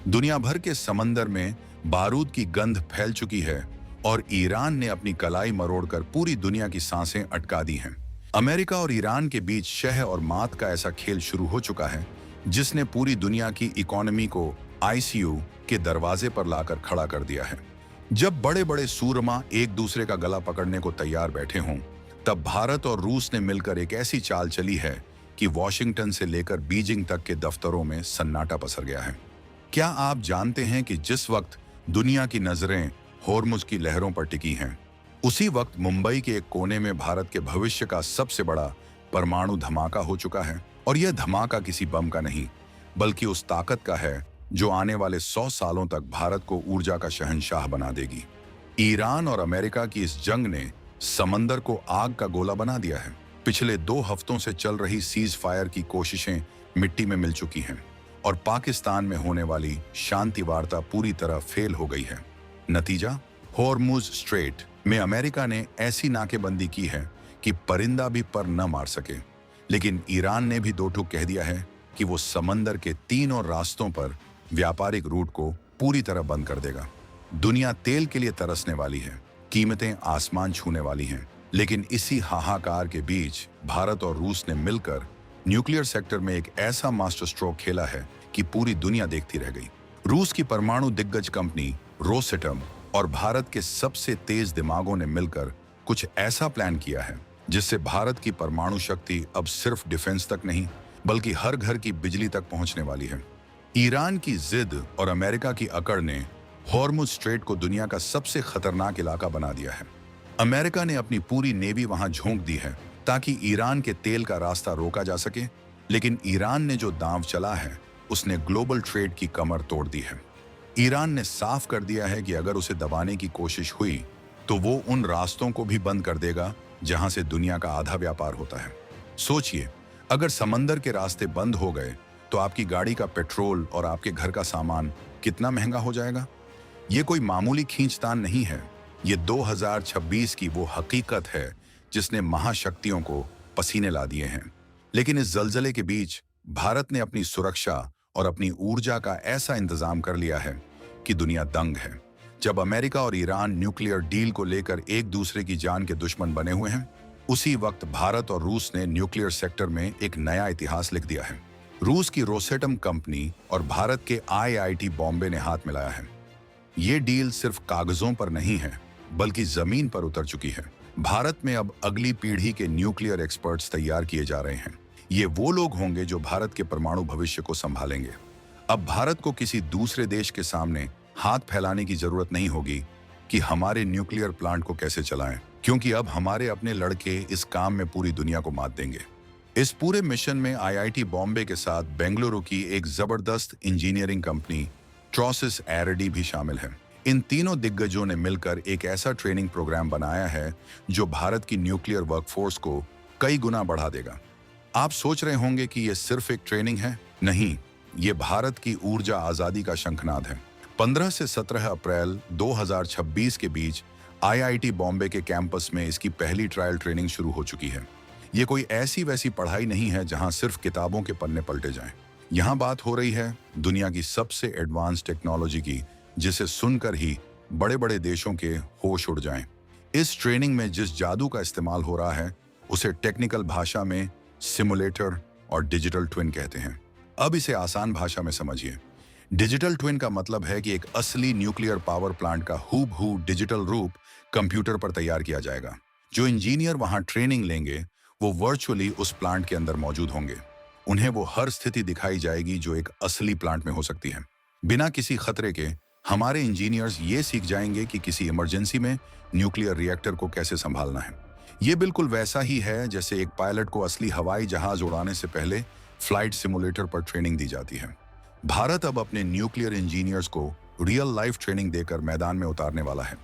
दुनिया भर के समंदर में बारूद की गंध फैल चुकी है और ईरान ने अपनी कलाई मरोड़कर पूरी दुनिया की सांसें अटका दी हैं। अमेरिका और ईरान के बीच शह और मात का ऐसा खेल शुरू हो चुका है जिसने पूरी दुनिया की इकोनॉमी को आईसीयू के दरवाजे पर लाकर खड़ा कर दिया है। जब बड़े बड़े सूरमा एक दूसरे का गला पकड़ने को तैयार बैठे हों, तब भारत और रूस ने मिलकर एक ऐसी चाल चली है कि वॉशिंगटन से लेकर बीजिंग तक के दफ्तरों में सन्नाटा पसर गया है। क्या आप जानते हैं कि जिस वक्त दुनिया की नजरें होर्मुज की लहरों पर टिकी हैं, उसी वक्त मुंबई के एक कोने में भारत के भविष्य का सबसे बड़ा परमाणु धमाका हो चुका है। और यह धमाका किसी बम का नहीं, बल्कि उस ताकत का है जो आने वाले 100 सालों तक भारत को ऊर्जा का शहंशाह बना देगी। ईरान और अमेरिका की इस जंग ने समंदर को आग का गोला बना दिया है। पिछले 2 हफ्तों से चल रही सीज फायर की कोशिशें मिट्टी में मिल चुकी हैं और पाकिस्तान में होने वाली शांति वार्ता पूरी तरह फेल हो गई है। नतीजा, होर्मुज स्ट्रेट में अमेरिका ने ऐसी नाकेबंदी की है कि परिंदा भी पर न मार सके, लेकिन ईरान ने भी दो ठुक कह दिया है कि वो समंदर के तीनों रास्तों पर व्यापारिक रूट को पूरी तरह बंद कर देगा। दुनिया तेल के लिए तरसने वाली है, कीमतें आसमान छूने वाली हैं, लेकिन इसी हाहाकार के बीच भारत और रूस ने मिलकर न्यूक्लियर सेक्टर में एक ऐसा मास्टर स्ट्रोक खेला है कि पूरी दुनिया देखती रह गई। रूस की परमाणु दिग्गज कंपनी रोसेटम और भारत के सबसे तेज दिमागों ने मिलकर कुछ ऐसा प्लान किया है जिससे भारत की परमाणु शक्ति अब सिर्फ डिफेंस तक नहीं, बल्कि हर घर की बिजली तक पहुंचने वाली है। ईरान की जिद और अमेरिका की अकड़ ने हॉर्मुज स्ट्रेट को दुनिया का सबसे खतरनाक इलाका बना दिया है। अमेरिका ने अपनी पूरी नेवी वहां झोंक दी है ताकि ईरान के तेल का रास्ता रोका जा सके, लेकिन ईरान ने जो दांव चला है उसने ग्लोबल ट्रेड की कमर तोड़ दी है। ईरान ने साफ कर दिया है कि अगर उसे दबाने की कोशिश हुई तो वो उन रास्तों को भी बंद कर देगा जहां से दुनिया का आधा व्यापार होता है। सोचिए, अगर समंदर के रास्ते बंद हो गए तो आपकी गाड़ी का पेट्रोल और आपके घर का सामान कितना महंगा हो जाएगा। ये कोई मामूली खींचतान नहीं है, ये 2026 की वो हकीकत है जिसने महाशक्तियों को पसीने ला दिए हैं। लेकिन इस जलजले के बीच भारत ने अपनी सुरक्षा और अपनी ऊर्जा का ऐसा इंतजाम कर लिया है कि दुनिया दंग है। जब अमेरिका और ईरान न्यूक्लियर डील को लेकर एक दूसरे की जान के दुश्मन बने हुए हैं, उसी वक्त भारत और रूस ने न्यूक्लियर सेक्टर में एक नया इतिहास लिख दिया है। रूस की रोसेटम कंपनी और भारत के आईआईटी बॉम्बे ने हाथ मिलाया है। ये डील सिर्फ कागजों पर नहीं है, बल्कि जमीन पर उतर चुकी है। भारत में अब अगली पीढ़ी के न्यूक्लियर एक्सपर्ट्स तैयार किए जा रहे हैं। ये वो लोग होंगे जो भारत के परमाणु भविष्य को संभालेंगे। अब भारत को किसी दूसरे देश के सामने हाथ फैलाने की जरूरत नहीं होगी कि हमारे न्यूक्लियर प्लांट को कैसे चलाएं, क्योंकि अब हमारे अपने लड़के इस काम में पूरी दुनिया को मात देंगे। इस पूरे मिशन में आईआईटी बॉम्बे के साथ बेंगलुरु की एक जबरदस्त इंजीनियरिंग कंपनी ट्रॉसिस एरडी भी शामिल है। इन तीनों दिग्गजों ने मिलकर एक ऐसा ट्रेनिंग प्रोग्राम बनाया है जो भारत की न्यूक्लियर वर्कफोर्स को कई गुना बढ़ा देगा। आप सोच रहे होंगे कि यह सिर्फ एक ट्रेनिंग है। नहीं, ये भारत की ऊर्जा आजादी का शंखनाद है। 15 से 17 अप्रैल 2026 के बीच आईआईटी बॉम्बे के कैंपस में इसकी पहली ट्रायल ट्रेनिंग शुरू हो चुकी है। ये कोई ऐसी वैसी पढ़ाई नहीं है जहां सिर्फ किताबों के पन्ने पलटे जाएं। यहाँ बात हो रही है दुनिया की सबसे एडवांस टेक्नोलॉजी की, जिसे सुनकर ही बड़े बड़े देशों के होश उड़ जाएं। इस ट्रेनिंग में जिस जादू का इस्तेमाल हो रहा है उसे टेक्निकल भाषा में सिमुलेटर और डिजिटल ट्विन कहते हैं। अब इसे आसान भाषा में समझिए। डिजिटल ट्विन का मतलब है कि एक असली न्यूक्लियर पावर प्लांट का हूबहू डिजिटल रूप कंप्यूटर पर तैयार किया जाएगा। जो इंजीनियर वहां ट्रेनिंग लेंगे वो वर्चुअली उस प्लांट के अंदर मौजूद होंगे। उन्हें वो हर स्थिति दिखाई जाएगी जो एक असली प्लांट में हो सकती है। बिना किसी खतरे के हमारे इंजीनियर्स ये सीख जाएंगे कि किसी इमरजेंसी में न्यूक्लियर रिएक्टर को कैसे संभालना है। ये बिल्कुल वैसा ही है जैसे एक पायलट को असली हवाई जहाज उड़ाने से पहले फ्लाइट सिमुलेटर पर ट्रेनिंग दी जाती है। भारत अब अपने न्यूक्लियर इंजीनियर्स को रियल लाइफ ट्रेनिंग देकर मैदान में उतारने वाला है।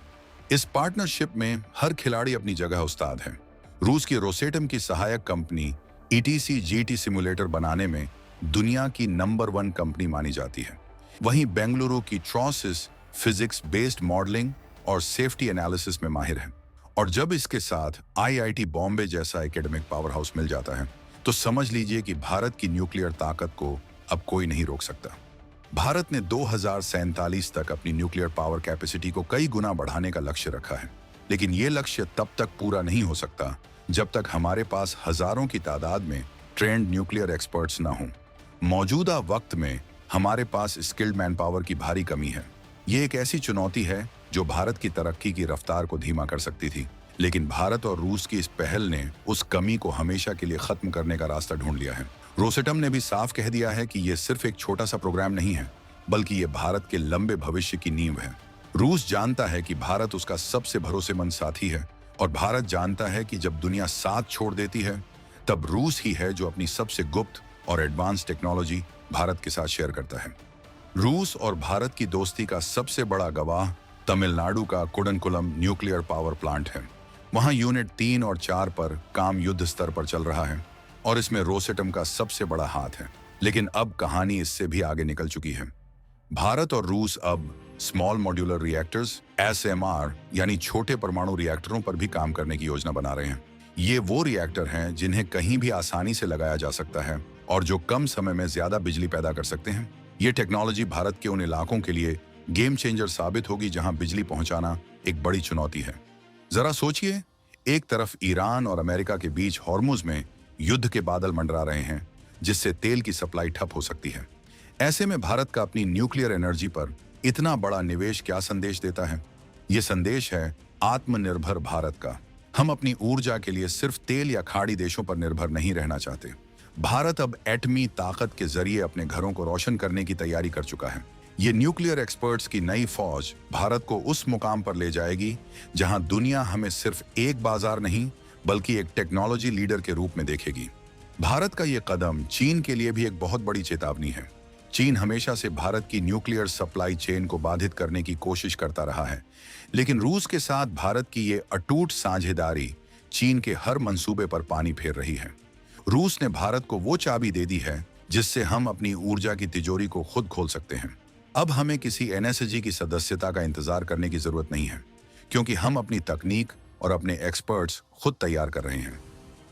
इस पार्टनरशिप में हर खिलाड़ी अपनी जगह उस्ताद है। रूस की रोसेटम की सहायक कंपनी ईटीसी जीटी सिमुलेटर बनाने में दुनिया की नंबर 1 कंपनी मानी जाती है। वहीं बेंगलुरु की ट्रॉसिस फिजिक्स बेस्ड मॉडलिंग और सेफ्टी एनालिसिस में माहिर है। और जब इसके साथ आईआईटी बॉम्बे जैसा एकेडमिक पावर हाउस मिल जाता है तो समझ लीजिए कि भारत की न्यूक्लियर ताकत को अब कोई नहीं रोक सकता। भारत ने 2047 तक अपनी न्यूक्लियर पावर कैपेसिटी को कई गुना बढ़ाने का लक्ष्य रखा है, लेकिन ये लक्ष्य तब तक पूरा नहीं हो सकता जब तक हमारे पास हजारों की तादाद में ट्रेंड न्यूक्लियर एक्सपर्ट्स न हों। मौजूदा वक्त में हमारे पास स्किल्ड मैन पावर की भारी कमी है। ये एक ऐसी चुनौती है जो भारत की तरक्की की रफ्तार को धीमा कर सकती थी, लेकिन भारत और रूस की इस पहल ने उस कमी को हमेशा के लिए खत्म करने का रास्ता ढूंढ लिया है। रोसेटम ने भी साफ कह दिया है कि यह सिर्फ एक छोटा सा प्रोग्राम नहीं है, बल्कि ये भारत के लंबे भविष्य की नींव है। रूस जानता है कि भारत उसका सबसे भरोसेमंद साथी है, और भारत जानता है कि जब दुनिया साथ छोड़ देती है, तब रूस ही है जो अपनी सबसे गुप्त और एडवांस टेक्नोलॉजी भारत के साथ शेयर करता है। रूस और भारत की दोस्ती का सबसे बड़ा गवाह तमिलनाडु का कुडनकुलम न्यूक्लियर पावर प्लांट है। वहां यूनिट 3 और 4 पर काम युद्ध स्तर पर चल रहा है, और इसमें रोसेटम का सबसे बड़ा हाथ है। लेकिन अब कहानी इससे भी आगे निकल चुकी है। भारत और रूस अब स्मॉल मॉड्यूलर रिएक्टर्स SMR यानी छोटे परमाणु रिएक्टरों पर भी काम करने की योजना बना रहे हैं। ये वो रिएक्टर हैं जिन्हें कहीं भी आसानी से लगाया जा सकता है और जो कम समय में ज्यादा बिजली पैदा कर सकते हैं। ये टेक्नोलॉजी भारत के उन इलाकों के लिए गेम चेंजर साबित होगी जहां बिजली पहुंचाना एक बड़ी चुनौती है। जरा सोचिए, एक तरफ ईरान और अमेरिका के बीच हॉर्मुज में युद्ध के बादल मंडरा रहे हैं, जिससे तेल की सप्लाई ठप हो सकती है। ऐसे में भारत का अपनी न्यूक्लियर एनर्जी पर इतना बड़ा निवेश क्या संदेश देता है? ये संदेश है आत्मनिर्भर भारत का। हम अपनी ऊर्जा के लिए सिर्फ तेल या खाड़ी देशों पर निर्भर नहीं रहना चाहते। भारत अब एटमी ताकत के जरिए अपने घरों को रोशन करने की तैयारी कर चुका है। ये न्यूक्लियर एक्सपर्ट्स की नई फौज भारत को उस मुकाम पर ले जाएगी जहां दुनिया हमें सिर्फ एक बाजार नहीं, बल्कि एक टेक्नोलॉजी लीडर के रूप में देखेगी। भारत का ये कदम चीन के लिए भी एक बहुत बड़ी चेतावनी है। चीन हमेशा से भारत की न्यूक्लियर सप्लाई चेन को बाधित करने की कोशिश करता रहा है, लेकिन रूस के साथ भारत की ये अटूट साझेदारी चीन के हर मंसूबे पर पानी फेर रही है। रूस ने भारत को वो चाबी दे दी है जिससे हम अपनी ऊर्जा की तिजोरी को खुद खोल सकते हैं। अब हमें किसी NSG की सदस्यता का इंतजार करने की जरूरत नहीं है, क्योंकि हम अपनी तकनीक और अपने एक्सपर्ट्स खुद तैयार कर रहे हैं।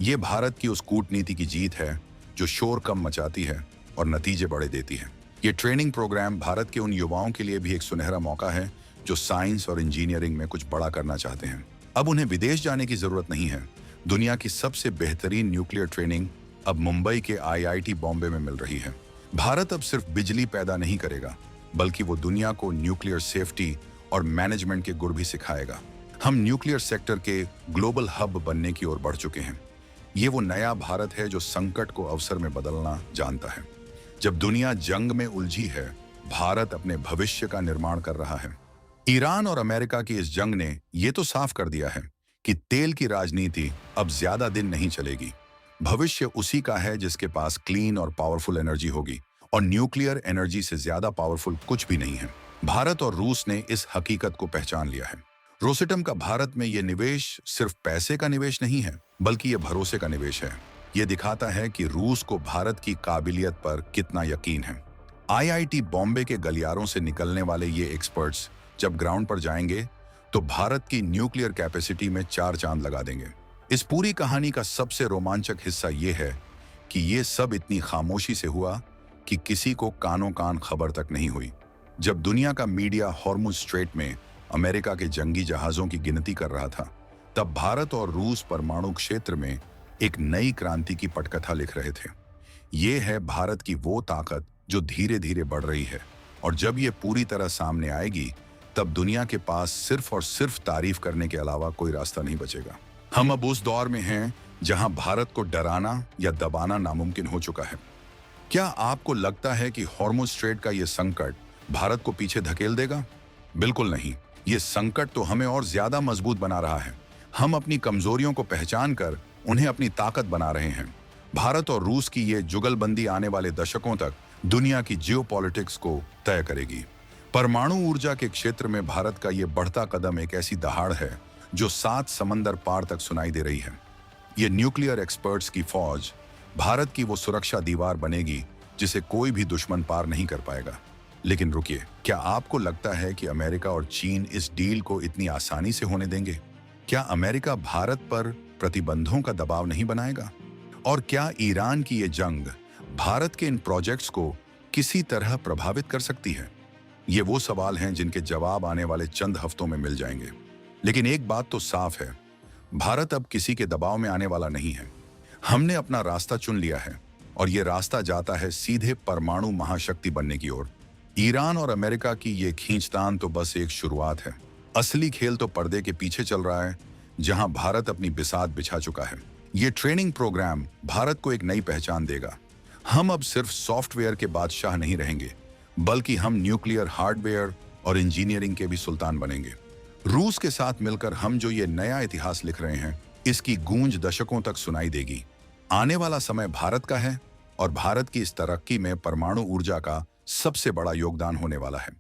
ये भारत की उस कूटनीति की जीत है जो शोर कम मचाती है और नतीजे बड़े देती है। ये ट्रेनिंग प्रोग्राम भारत के उन युवाओं के लिए भी एक सुनहरा मौका है जो साइंस और इंजीनियरिंग में कुछ बड़ा करना चाहते हैं। अब उन्हें विदेश जाने की जरूरत नहीं है। दुनिया की सबसे बेहतरीन न्यूक्लियर ट्रेनिंग अब मुंबई के IIT बॉम्बे में मिल रही है। भारत अब सिर्फ बिजली पैदा नहीं करेगा, बल्कि वो दुनिया को न्यूक्लियर सेफ्टी और मैनेजमेंट के गुर भी सिखाएगा। हम न्यूक्लियर सेक्टर के ग्लोबल हब बनने की ओर बढ़ चुके हैं। ये वो नया भारत है जो संकट को अवसर में बदलना जानता है। जब दुनिया जंग में उलझी है, भारत अपने भविष्य का निर्माण कर रहा है। ईरान और अमेरिका की इस जंग ने ये तो साफ कर दिया है कि तेल की राजनीति अब ज्यादा दिन नहीं चलेगी। भविष्य उसी का है जिसके पास क्लीन और पावरफुल एनर्जी होगी, और न्यूक्लियर एनर्जी से ज्यादा पावरफुल कुछ भी नहीं है। भारत और रूस ने इस हकीकत को पहचान लिया है। रोसेटम का भारत में यह निवेश सिर्फ पैसे का निवेश नहीं है, बल्कि यह भरोसे का निवेश है। यह दिखाता है कि रूस को भारत की काबिलियत पर कितना यकीन है। IIT बॉम्बे के गलियारों से निकलने वाले ये एक्सपर्ट्स जब ग्राउंड पर जाएंगे तो भारत की न्यूक्लियर कैपेसिटी में 4 चांद लगा देंगे। इस पूरी कहानी का सबसे रोमांचक हिस्सा ये है कि ये सब इतनी खामोशी से हुआ कि किसी को कानों कान खबर तक नहीं हुई। जब दुनिया का मीडिया हॉर्मुज स्ट्रेट में अमेरिका के जंगी जहाजों की गिनती कर रहा था, तब भारत और रूस परमाणु क्षेत्र में एक नई क्रांति की पटकथा लिख रहे थे। ये है भारत की वो ताकत जो धीरे धीरे बढ़ रही है, और जब ये पूरी तरह सामने आएगी, तब दुनिया के पास सिर्फ और सिर्फ तारीफ करने के अलावा कोई रास्ता नहीं बचेगा। हम अब उस दौर में हैं जहां भारत को डराना या दबाना नामुमकिन हो चुका है। क्या आपको लगता है कि हॉर्मुज स्ट्रेट का यह संकट भारत को पीछे धकेल देगा? बिल्कुल नहीं। ये संकट तो हमें और ज्यादा मजबूत बना रहा है। हम अपनी कमजोरियों को पहचान कर उन्हें अपनी ताकत बना रहे हैं। भारत और रूस की ये जुगलबंदी आने वाले दशकों तक दुनिया की जियोपॉलिटिक्स को तय करेगी। परमाणु ऊर्जा के क्षेत्र में भारत का ये बढ़ता कदम एक ऐसी दहाड़ है जो 7 समंदर पार तक सुनाई दे रही है। ये न्यूक्लियर एक्सपर्ट्स की फौज भारत की वो सुरक्षा दीवार बनेगी जिसे कोई भी दुश्मन पार नहीं कर पाएगा। लेकिन रुकिए, क्या आपको लगता है कि अमेरिका और चीन इस डील को इतनी आसानी से होने देंगे? क्या अमेरिका भारत पर प्रतिबंधों का दबाव नहीं बनाएगा? और क्या ईरान की ये जंग भारत के इन प्रोजेक्ट्स को किसी तरह प्रभावित कर सकती है? ये वो सवाल हैं जिनके जवाब आने वाले चंद हफ्तों में मिल जाएंगे। लेकिन एक बात तो साफ है, भारत अब किसी के दबाव में आने वाला नहीं है। हमने अपना रास्ता चुन लिया है और ये रास्ता जाता है सीधे परमाणु महाशक्ति बनने की ओर। ईरान और अमेरिका की ये खींचतान तो बस एक शुरुआत है। असली खेल तो पर्दे के पीछे चल रहा है, जहां भारत अपनी बिसात बिछा चुका है। ये ट्रेनिंग प्रोग्राम भारत को एक नई पहचान देगा। हम अब सिर्फ सॉफ्टवेयर के बादशाह नहीं रहेंगे, बल्कि हम न्यूक्लियर हार्डवेयर और इंजीनियरिंग के भी सुल्तान बनेंगे। रूस के साथ मिलकर हम जो ये नया इतिहास लिख रहे हैं, इसकी गूंज दशकों तक सुनाई देगी। आने वाला समय भारत का है और भारत की इस तरक्की में परमाणु ऊर्जा का सबसे बड़ा योगदान होने वाला है।